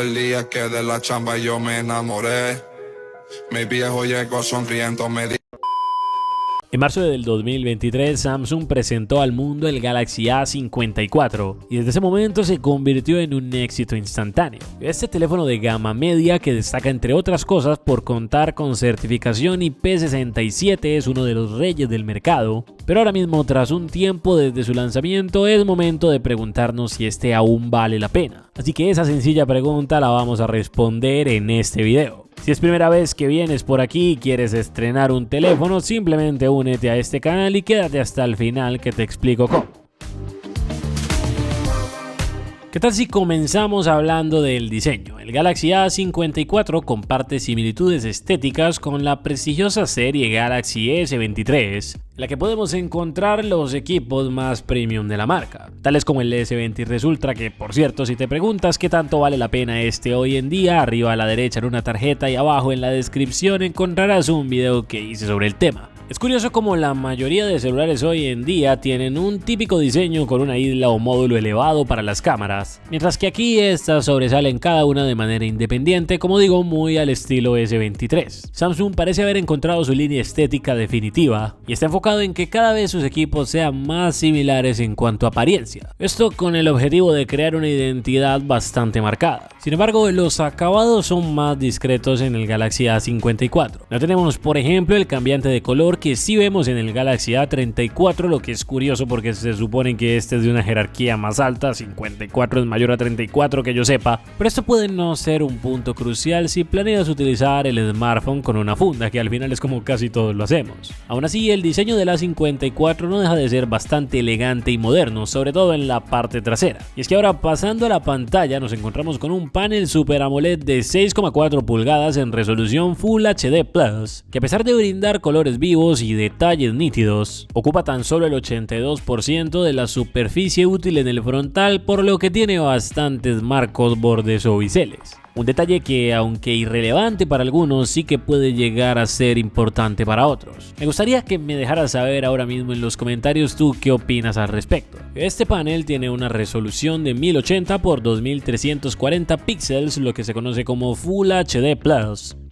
El día que de la chamba yo me enamoré, mi viejo llegó sonriendo, me dijo. En marzo del 2023, Samsung presentó al mundo el Galaxy A54 y desde ese momento se convirtió en un éxito instantáneo. Este teléfono de gama media, que destaca entre otras cosas por contar con certificación IP67, es uno de los reyes del mercado, pero ahora mismo, tras un tiempo desde su lanzamiento, es momento de preguntarnos si este aún vale la pena. Así que esa sencilla pregunta la vamos a responder en este video. Si es primera vez que vienes por aquí y quieres estrenar un teléfono, simplemente únete a este canal y quédate hasta el final que te explico cómo. ¿Qué tal si comenzamos hablando del diseño? El Galaxy A54 comparte similitudes estéticas con la prestigiosa serie Galaxy S23, en la que podemos encontrar los equipos más premium de la marca, tales como el S23 Ultra, que por cierto, si te preguntas qué tanto vale la pena este hoy en día, arriba a la derecha en una tarjeta y abajo en la descripción encontrarás un video que hice sobre el tema. Es curioso como la mayoría de celulares hoy en día tienen un típico diseño con una isla o módulo elevado para las cámaras, mientras que aquí estas sobresalen cada una de manera independiente, como digo, muy al estilo S23. Samsung parece haber encontrado su línea estética definitiva y está enfocado en que cada vez sus equipos sean más similares en cuanto a apariencia, esto con el objetivo de crear una identidad bastante marcada. Sin embargo, los acabados son más discretos en el Galaxy A54. No tenemos, por ejemplo, el cambiante de color que sí vemos en el Galaxy A34, lo que es curioso porque se supone que este es de una jerarquía más alta, 54 es mayor a 34 que yo sepa, pero esto puede no ser un punto crucial si planeas utilizar el smartphone con una funda, que al final es como casi todos lo hacemos. Aún así, el diseño del A54 no deja de ser bastante elegante y moderno, sobre todo en la parte trasera. Y es que ahora, pasando a la pantalla, nos encontramos con un panel Super AMOLED de 6,4 pulgadas en resolución Full HD+, que a pesar de brindar colores vivos y detalles nítidos, ocupa tan solo el 82% de la superficie útil en el frontal, por lo que tiene bastantes marcos, bordes o biseles. Un detalle que, aunque irrelevante para algunos, sí que puede llegar a ser importante para otros. Me gustaría que me dejaras saber ahora mismo en los comentarios tú qué opinas al respecto. Este panel tiene una resolución de 1080 x 2340 píxeles, lo que se conoce como Full HD+,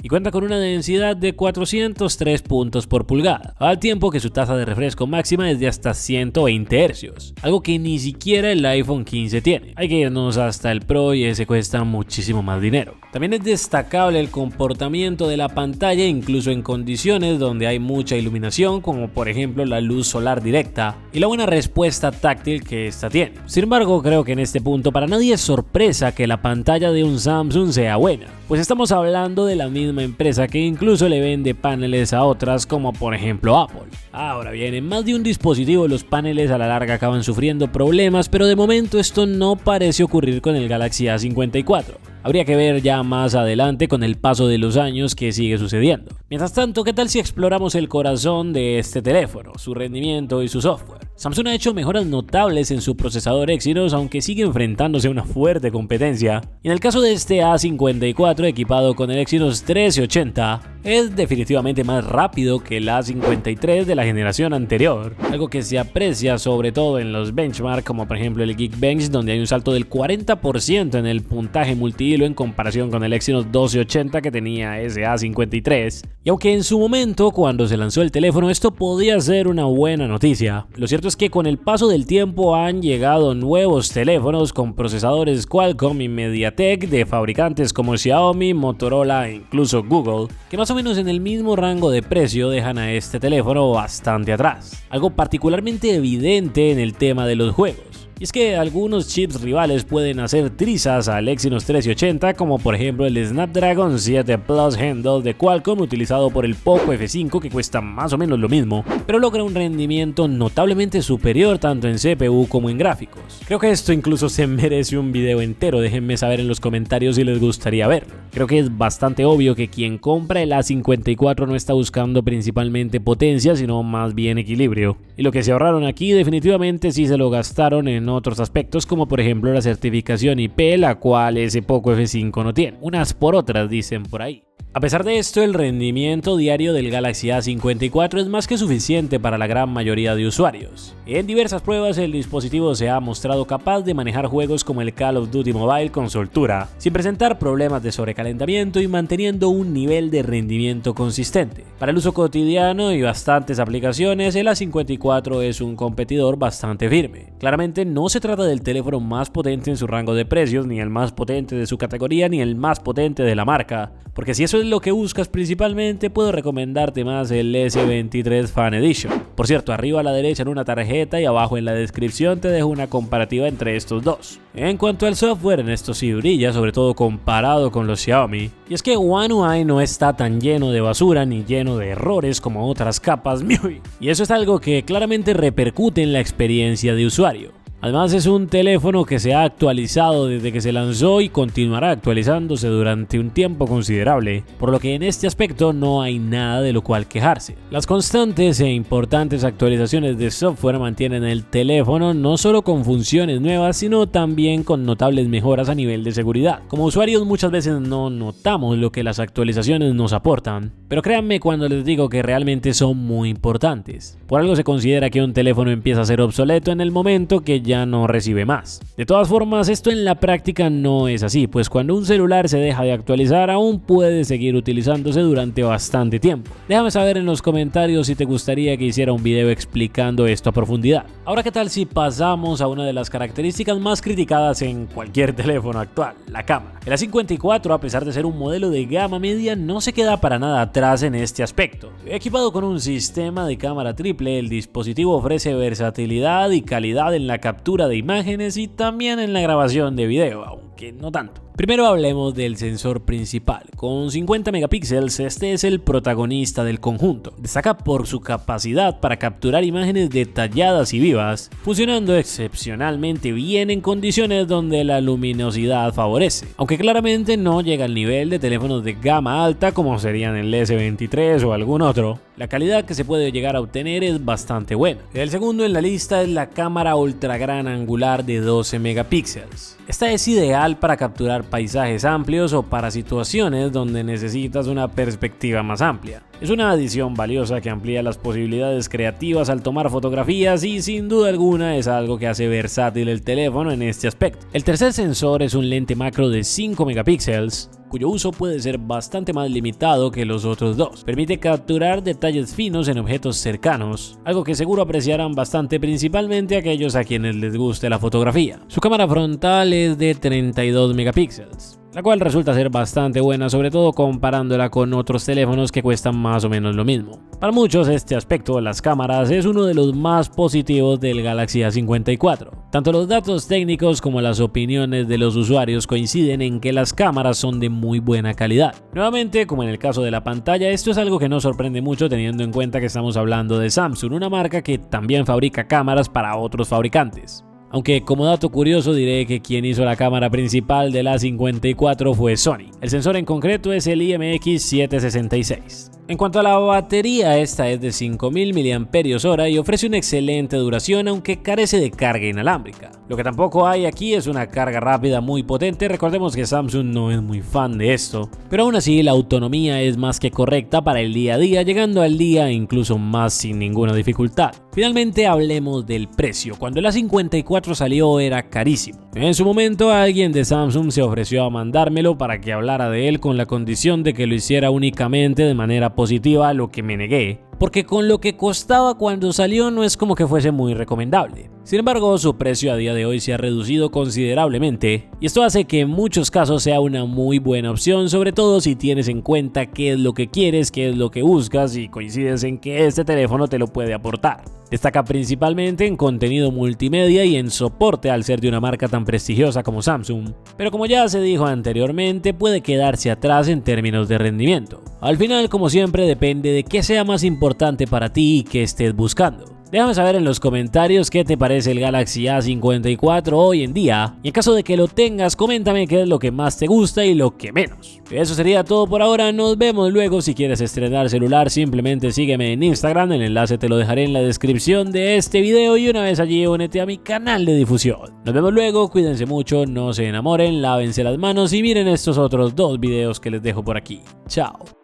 y cuenta con una densidad de 403 puntos por pulgada, al tiempo que su tasa de refresco máxima es de hasta 120 Hz, algo que ni siquiera el iPhone 15 tiene. Hay que irnos hasta el Pro y ese cuesta muchísimo más dinero. También es destacable el comportamiento de la pantalla, incluso en condiciones donde hay mucha iluminación, como por ejemplo la luz solar directa, y la buena respuesta táctil que esta tiene. Sin embargo, creo que en este punto para nadie es sorpresa que la pantalla de un Samsung sea buena, pues estamos hablando de la misma empresa que incluso le vende paneles a otras, como por ejemplo Apple. Ahora bien, en más de un dispositivo los paneles a la larga acaban sufriendo problemas, pero de momento esto no parece ocurrir con el Galaxy A54. Habría que ver ya más adelante con el paso de los años qué sigue sucediendo. Mientras tanto, ¿qué tal si exploramos el corazón de este teléfono, su rendimiento y su software? Samsung ha hecho mejoras notables en su procesador Exynos, aunque sigue enfrentándose a una fuerte competencia. Y en el caso de este A54 equipado con el Exynos 1380, es definitivamente más rápido que el A53 de la generación anterior, algo que se aprecia sobre todo en los benchmarks, como por ejemplo el Geekbench, donde hay un salto del 40% en el puntaje multihilo en comparación con el Exynos 1280 que tenía ese A53. Y aunque en su momento, cuando se lanzó el teléfono, esto podía ser una buena noticia, lo cierto es que con el paso del tiempo han llegado nuevos teléfonos con procesadores Qualcomm y MediaTek de fabricantes como Xiaomi, Motorola e incluso Google, que más o menos en el mismo rango de precio dejan a este teléfono bastante atrás, algo particularmente evidente en el tema de los juegos. Y es que algunos chips rivales pueden hacer trizas al Exynos 1380, como por ejemplo el Snapdragon 7 Plus Handle de Qualcomm utilizado por el Poco F5, que cuesta más o menos lo mismo, pero logra un rendimiento notablemente superior tanto en CPU como en gráficos. Creo que esto incluso se merece un video entero, déjenme saber en los comentarios si les gustaría verlo. Creo que es bastante obvio que quien compra el A54 no está buscando principalmente potencia, sino más bien equilibrio. Y lo que se ahorraron aquí definitivamente sí se lo gastaron en otros aspectos, como por ejemplo la certificación IP, la cual ese Poco F5 no tiene. Unas por otras, dicen por ahí. A pesar de esto, el rendimiento diario del Galaxy A54 es más que suficiente para la gran mayoría de usuarios. En diversas pruebas, el dispositivo se ha mostrado capaz de manejar juegos como el Call of Duty Mobile con soltura, sin presentar problemas de sobrecalentamiento y manteniendo un nivel de rendimiento consistente. Para el uso cotidiano y bastantes aplicaciones, el A54 es un competidor bastante firme. Claramente no se trata del teléfono más potente en su rango de precios, ni el más potente de su categoría, ni el más potente de la marca, porque si eso es lo que buscas principalmente, puedo recomendarte más el S23 Fan Edition. Por cierto, arriba a la derecha en una tarjeta y abajo en la descripción te dejo una comparativa entre estos dos. En cuanto al software, en esto sí brilla, sobre todo comparado con los Xiaomi. Y es que One UI no está tan lleno de basura ni lleno de errores como otras capas MIUI. Y eso es algo que claramente repercute en la experiencia de usuario. Además, es un teléfono que se ha actualizado desde que se lanzó y continuará actualizándose durante un tiempo considerable, por lo que en este aspecto no hay nada de lo cual quejarse. Las constantes e importantes actualizaciones de software mantienen el teléfono no solo con funciones nuevas, sino también con notables mejoras a nivel de seguridad. Como usuarios muchas veces no notamos lo que las actualizaciones nos aportan, pero créanme cuando les digo que realmente son muy importantes. Por algo se considera que un teléfono empieza a ser obsoleto en el momento que ya no recibe más. De todas formas, esto en la práctica no es así, pues cuando un celular se deja de actualizar aún puede seguir utilizándose durante bastante tiempo. Déjame saber en los comentarios si te gustaría que hiciera un video explicando esto a profundidad. Ahora, ¿qué tal si pasamos a una de las características más criticadas en cualquier teléfono actual? La cámara. El A54, a pesar de ser un modelo de gama media, no se queda para nada atrás en este aspecto. Equipado con un sistema de cámara triple, el dispositivo ofrece versatilidad y calidad en la captura de imágenes y también en la grabación de video, aunque no tanto. Primero hablemos del sensor principal. Con 50 megapíxeles, este es el protagonista del conjunto. Destaca por su capacidad para capturar imágenes detalladas y vivas, funcionando excepcionalmente bien en condiciones donde la luminosidad favorece. Aunque claramente no llega al nivel de teléfonos de gama alta como serían el S23 o algún otro, la calidad que se puede llegar a obtener es bastante buena. El segundo en la lista es la cámara ultra gran angular de 12 megapíxeles. Esta es ideal para capturar paisajes amplios o para situaciones donde necesitas una perspectiva más amplia. Es una adición valiosa que amplía las posibilidades creativas al tomar fotografías y sin duda alguna es algo que hace versátil el teléfono en este aspecto. El tercer sensor es un lente macro de 5 megapíxeles, cuyo uso puede ser bastante más limitado que los otros dos. Permite capturar detalles finos en objetos cercanos, algo que seguro apreciarán bastante, principalmente aquellos a quienes les guste la fotografía. Su cámara frontal es de 32 megapíxeles, la cual resulta ser bastante buena, sobre todo comparándola con otros teléfonos que cuestan más o menos lo mismo. Para muchos este aspecto de las cámaras es uno de los más positivos del Galaxy A54. Tanto los datos técnicos como las opiniones de los usuarios coinciden en que las cámaras son de muy buena calidad. Nuevamente, como en el caso de la pantalla, esto es algo que no sorprende mucho teniendo en cuenta que estamos hablando de Samsung, una marca que también fabrica cámaras para otros fabricantes. Aunque como dato curioso diré que quien hizo la cámara principal del A54 fue Sony. El sensor en concreto es el IMX766. En cuanto a la batería, esta es de 5000 mAh y ofrece una excelente duración, aunque carece de carga inalámbrica. Lo que tampoco hay aquí es una carga rápida muy potente, recordemos que Samsung no es muy fan de esto, pero aún así la autonomía es más que correcta para el día a día, llegando al día incluso más sin ninguna dificultad. Finalmente hablemos del precio. Cuando el A54 salió era carísimo. En su momento alguien de Samsung se ofreció a mandármelo para que hablara de él con la condición de que lo hiciera únicamente de manera positiva, a lo que me negué, porque con lo que costaba cuando salió no es como que fuese muy recomendable. Sin embargo, su precio a día de hoy se ha reducido considerablemente y esto hace que en muchos casos sea una muy buena opción, sobre todo si tienes en cuenta qué es lo que quieres, qué es lo que buscas y coincides en que este teléfono te lo puede aportar. Destaca principalmente en contenido multimedia y en soporte al ser de una marca tan prestigiosa como Samsung, pero como ya se dijo anteriormente, puede quedarse atrás en términos de rendimiento. Al final, como siempre, depende de qué sea más importante para ti y qué estés buscando. Déjame saber en los comentarios qué te parece el Galaxy A54 hoy en día, y en caso de que lo tengas, coméntame qué es lo que más te gusta y lo que menos. Eso sería todo por ahora, nos vemos luego. Si quieres estrenar celular, simplemente sígueme en Instagram, el enlace te lo dejaré en la descripción de este video y una vez allí únete a mi canal de difusión. Nos vemos luego, cuídense mucho, no se enamoren, lávense las manos y miren estos otros 2 videos que les dejo por aquí. Chao.